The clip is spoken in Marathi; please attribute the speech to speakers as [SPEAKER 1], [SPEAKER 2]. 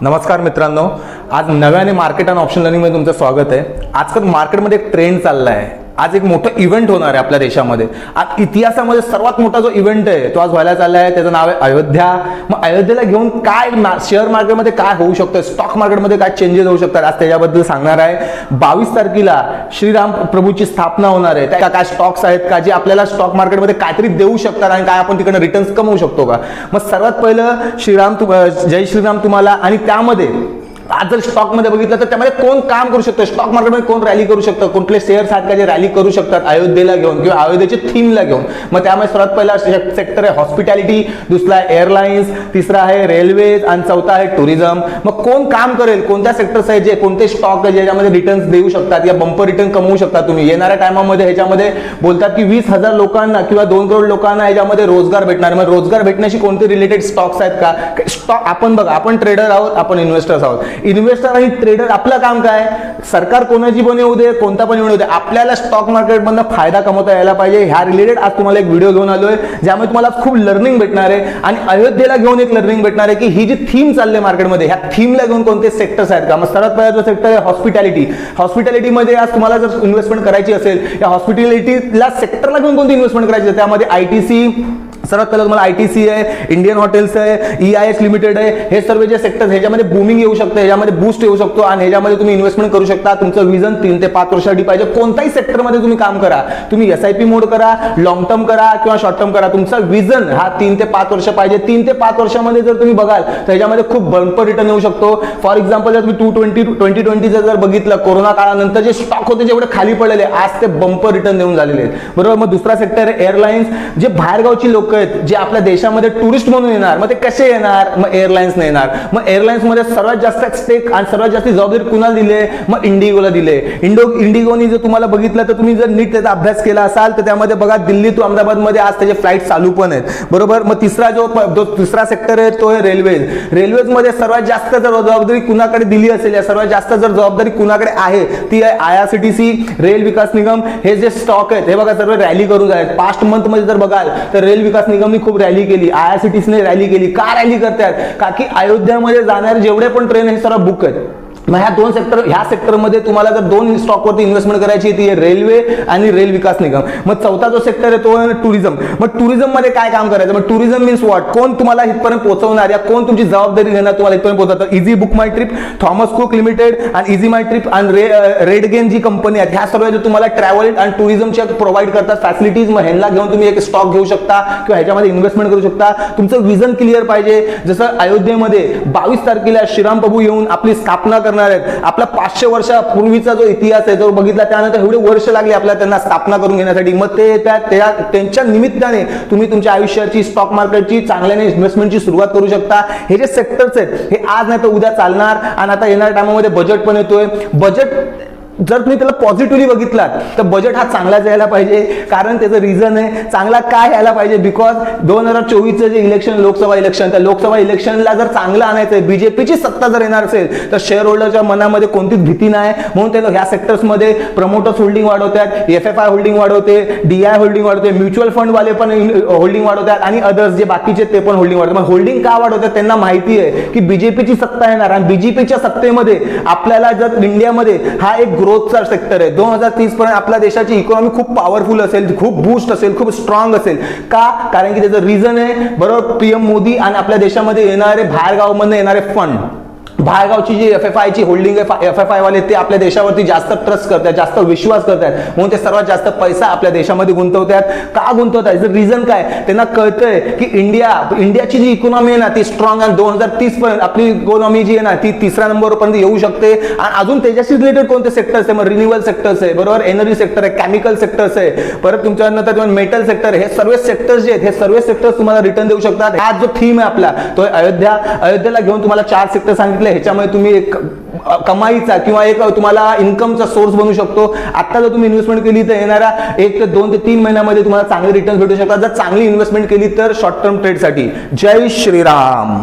[SPEAKER 1] नमस्कार मित्रांनो, आज नव्याने मार्केट आणि ऑप्शन लर्निंगमध्ये तुमचं स्वागत आहे। आजकाल मार्केटमध्ये एक ट्रेंड चालला आहे। आज एक मोठा इव्हेंट होणार आहे आपल्या देशामध्ये। आज इतिहासामध्ये सर्वात मोठा जो इव्हेंट आहे तो आज व्हायला चालला आहे, त्याचं नाव आहे अयोध्या। मग अयोध्येला घेऊन काय शेअर मार्केटमध्ये काय होऊ शकतं, स्टॉक मार्केटमध्ये काय चेंजेस होऊ शकतात, आज त्याच्याबद्दल सांगणार आहे। 22 तारखेला श्रीराम प्रभूची स्थापना होणार आहे। त्या काय स्टॉक्स आहेत का जे आपल्याला स्टॉक मार्केटमध्ये काहीतरी देऊ शकतात आणि काय आपण तिकडे रिटर्न्स कमवू शकतो का। मग सर्वात पहिलं जय श्रीराम तुम्हाला। आणि त्यामध्ये आज जर स्टॉक मध्ये बघितलं तर त्यामध्ये कोण काम करू शकतं, स्टॉक मार्केटमध्ये कोण रॅली करू शकतं, कुठले शेअर्स आहेत का जे रॅली करू शकतात अयोध्येला घेऊन किंवा अयोध्येच्या थीमला घेऊन। मग त्यामुळे सर्वात पहिला सेक्टर आहे हॉस्पिटॅलिटी, दुसरा आहे एअरलाइन्स, तिसरा आहे रेल्वेज आणि चौथा आहे टुरिझम। मग कोण काम करेल, कोणत्या सेक्टर्स आहे जे कोणते स्टॉक आहे ज्याच्यामध्ये रिटर्न्स देऊ शकतात या बंपर रिटर्न कमवू शकता तुम्ही येणाऱ्या टायमामध्ये। ह्याच्यामध्ये बोलतात की 20,000 लोकांना किंवा 2 करोड लोकांना याच्यामध्ये रोजगार भेटणार। मग रोजगार भेटण्याशी कोणते रिलेटेड स्टॉक्स आहेत का। स्टॉक आपण बघा, आपण ट्रेडर आहोत, आपण इन्व्हेस्टर्स आहोत। इन्व्हेस्टर आणि ट्रेडर आपलं काम काय, सरकार कोणाची पण येऊ दे, कोणता पण येऊ दे, आपल्याला स्टॉक मार्केटमधून फायदा कमवता यायला पाहिजे। ह्या रिलेटेड आज तुम्हाला एक व्हिडिओ घेऊन आलोय ज्यामध्ये तुम्हाला खूप लर्निंग भेटणार आहे आणि अयोध्येला घेऊन एक लर्निंग भेटणार आहे की ही जी थीम चालली आहे मार्केटमध्ये, ह्या थीमला घेऊन कोणते सेक्टर्स आहेत का। मग सर्वात पहिला जो सेक्टर आहे हॉस्पिटॅलिटी। हॉस्पिटॅलिटीमध्ये आज तुम्हाला जर इन्व्हेस्टमेंट करायची असेल, या हॉस्पिटॅलिटीला सेक्टरला घेऊन कोणती इन्व्हेस्टमेंट करायची आहे, त्यामध्ये आयटीसी सर्वात पहिलं तुम्हाला आयटीसी आहे, इंडियन हॉटेल्स आहे, EIH लिमिटेड आहे। हे सर्व जे सेक्टर्स ह्याच्यामध्ये बूमिंग येऊ शकतं, ह्याच्यामध्ये बूस्ट येऊ शकतो आणि ह्याच्यामध्ये तुम्ही इन्व्हेस्टमेंट करू शकता। तुमचं विजन 3 ते 5 वर्षासाठी पाहिजे। कोणत्याही सेक्टरमध्ये तुम्ही काम करा, तुम्ही SIP मोड करा, लॉंग टर्म करा किंवा शॉर्ट टर्म करा, तुमचा विजन हा 3 ते 5 वर्ष पाहिजे। 3 ते 5 वर्षामध्ये जर तुम्ही बघाल तर ह्याच्यामध्ये खूप बंपर रिटर्न येऊ शकतो। फॉर एक्झाम्पल जर तुम्ही 2020 जर बघितलं, कोरोना काळानंतर जे स्टॉक होते जेवढे खाली पडलेले आज ते बंपर रिटर्न देऊन झालेले आहेत, बरोबर। मग दुसरा सेक्टर आहे एअरलाइन्स। जे बाहेरगावची लोक आहेत जे आपल्या देशामध्ये टुरिस्ट म्हणून येणार, मग ते कसे येणार, मग एअरलाइन्स ने येणार। मग एअरलाइन्स मध्ये सर्वात जास्त स्टेक आणि सर्वात जास्त जबाबदारी कुणाला दिले, मग इंडिगोला दिले। इंडिगोनी जर तुम्हाला बघितलं तर तुम्ही जर नीट त्याचा अभ्यास केला असाल तर त्यामध्ये बघा दिल्ली टू अहमदाबाद मध्ये आज त्याचे फ्लाईट चालू पण आहेत, बरोबर। मग तिसरा सेक्टर आहे तो आहे रेल्वेज। रेल्वेज मध्ये सर्वात जास्त जर जबाबदारी कुणाकडे दिली असेल या सर्वात जास्त जर जबाबदारी कुणाकडे आहे ती आहे IRCTC, रेल विकास निगम। हे जे स्टॉक आहेत हे बघा सर्व रॅली करून जातात। पास्ट मंथ मध्ये जर बघाल तर रेल विकास निगमनी खूप रॅली केली, IRCTC ने रॅली केली। का रॅली करतात, का की अयोध्यामध्ये जाणारे जेवढे पण ट्रेन हे सर्व बुक आहेत। मग ह्या सेक्टरमध्ये तुम्हाला जर 2 स्टॉकवरती इन्व्हेस्टमेंट करायची ती आहे रेल्वे आणि रेल विकास निगम। मग चौथा जो सेक्टर आहे तो आहे टुरिझम। मग टुरिझम मध्ये काय काम करायचं, मग टुरिझम मीन्स व्हॉट, कोण तुम्हाला इथपर्यंत पोहोचवणार या कोण तुमची जबाबदारी घेणार तुम्हाला इथपर्यंत पोहोचवतात। इझी बुक माय ट्रिप, थॉमस कुक लिमिटेड आणि इझी माय ट्रिप आणि रेडगेन जी कंपनी आहेत, ह्या सर्व तुम्हाला ट्रॅव्हल आणि टुरिझमच्या प्रोव्हाइड करतात फॅसिलिटीज। मग ह्यांना घेऊन तुम्ही एक स्टॉक घेऊ शकता किंवा ह्याच्यामध्ये इन्व्हेस्टमेंट करू शकता। तुमचं विजन क्लिअर पाहिजे। जसं अयोध्येमध्ये 22 तारखेला श्रीराम प्रभू येऊन आपली स्थापना करणार आहेत। आपला 500 वर्षापूर्वीचा जो इतिहास आहे जो बघितला त्यानंतर एवढे वर्ष लागले आपल्याला त्यांना स्थापना करून घेण्यासाठी। मग त्यांच्या निमित्ताने तुम्ही तुमच्या आयुष्याची स्टॉक मार्केटची चांगल्याने इन्व्हेस्टमेंटची सुरुवात करू शकता। हे जे सेक्टर्स आहेत हे आज नाही तर उद्या चालणार आणि आता येणाऱ्या टायमामध्ये बजेट पण येतोय। बजेट जर तुम्ही त्याला पॉझिटिव्हली बघितलात तर बजेट हा चांगलाच यायला पाहिजे, कारण त्याचं रिझन आहे चांगला काय यायला पाहिजे, बिकॉज 2024चं जे इलेक्शन लोकसभा इलेक्शन, त्या लोकसभा इलेक्शनला जर चांगलं आणायचं, बीजेपीची सत्ता जर येणार असेल तर शेअर होल्डरच्या मनामध्ये कोणतीच भीती नाही। म्हणून त्याला ह्या सेक्टर्समध्ये प्रमोटर्स होल्डिंग वाढवतात, FFI होल्डिंग वाढवते, DI होल्डिंग वाढवते, म्युच्युअल फंड वाले पण होल्डिंग वाढवतात आणि अदर्स जे बाकीचे ते पण होल्डिंग वाढवतात। होल्डिंग का वाढवतात, त्यांना माहिती आहे की बीजेपीची सत्ता येणार आणि बीजेपीच्या सत्तेमध्ये आपल्याला जर इंडियामध्ये हा एक ग्रोथचा सेक्टर आहे। 2030 पर्यंत आपल्या देशाची इकॉनॉमी खूप पॉवरफुल असेल, खूप बूस्ट असेल, खूप स्ट्रॉंग असेल। का, कारण की त्याचं रिझन आहे बरोबर PM मोदी आणि आपल्या देशामध्ये येणारे बाहेरगावामधून येणारे फंड, बाहेरगावची जी FFI ची होल्डिंग आहे, FFI वाले ते आपल्या देशावरती जास्त ट्रस्ट करतात, जास्त विश्वास करतात, म्हणून ते सर्वात जास्त पैसा आपल्या देशामध्ये गुंतवतात। का गुंतवतात, याचं रिझन काय, त्यांना कळतंय की इंडियाची जी इकॉनॉमी आहे ना ती स्ट्रॉंग आणि 2030 पर्यंत आपली इकॉनॉमी जी आहे ना ती 3ऱ्या नंबरवर पर्यंत येऊ शकते। आणि अजून त्याच्याशी रिलेटेड कोणते सेक्टर्स आहे, मग रिन्युएबल सेक्टर्स आहे, बरोबर, एनर्जी सेक्टर आहे, केमिकल सेक्टर्स आहे, परत तुमच्या नंतर मेटल सेक्टर, हे सर्व सेक्टर्स जे आहेत हे सर्व सेक्टर्स तुम्हाला रिटर्न देऊ शकतात। हा जो थीम आहे आपला तो अयोध्येला घेऊन तुम्हाला 4 सेक्टर सांगितले, ह्याच्यामध्ये तुम्ही एक कमाईचा किंवा एक तुम्हाला इन्कमचा सोर्स बनू शकतो। आता जर तुम्ही इन्व्हेस्टमेंट केली तर येणाऱ्या 1 ते 2 ते 3 महिन्यामध्ये तुम्हाला चांगले रिटर्न भेटू शकतात जर चांगली इन्व्हेस्टमेंट केली तर शॉर्ट टर्म ट्रेडसाठी। जय श्रीराम।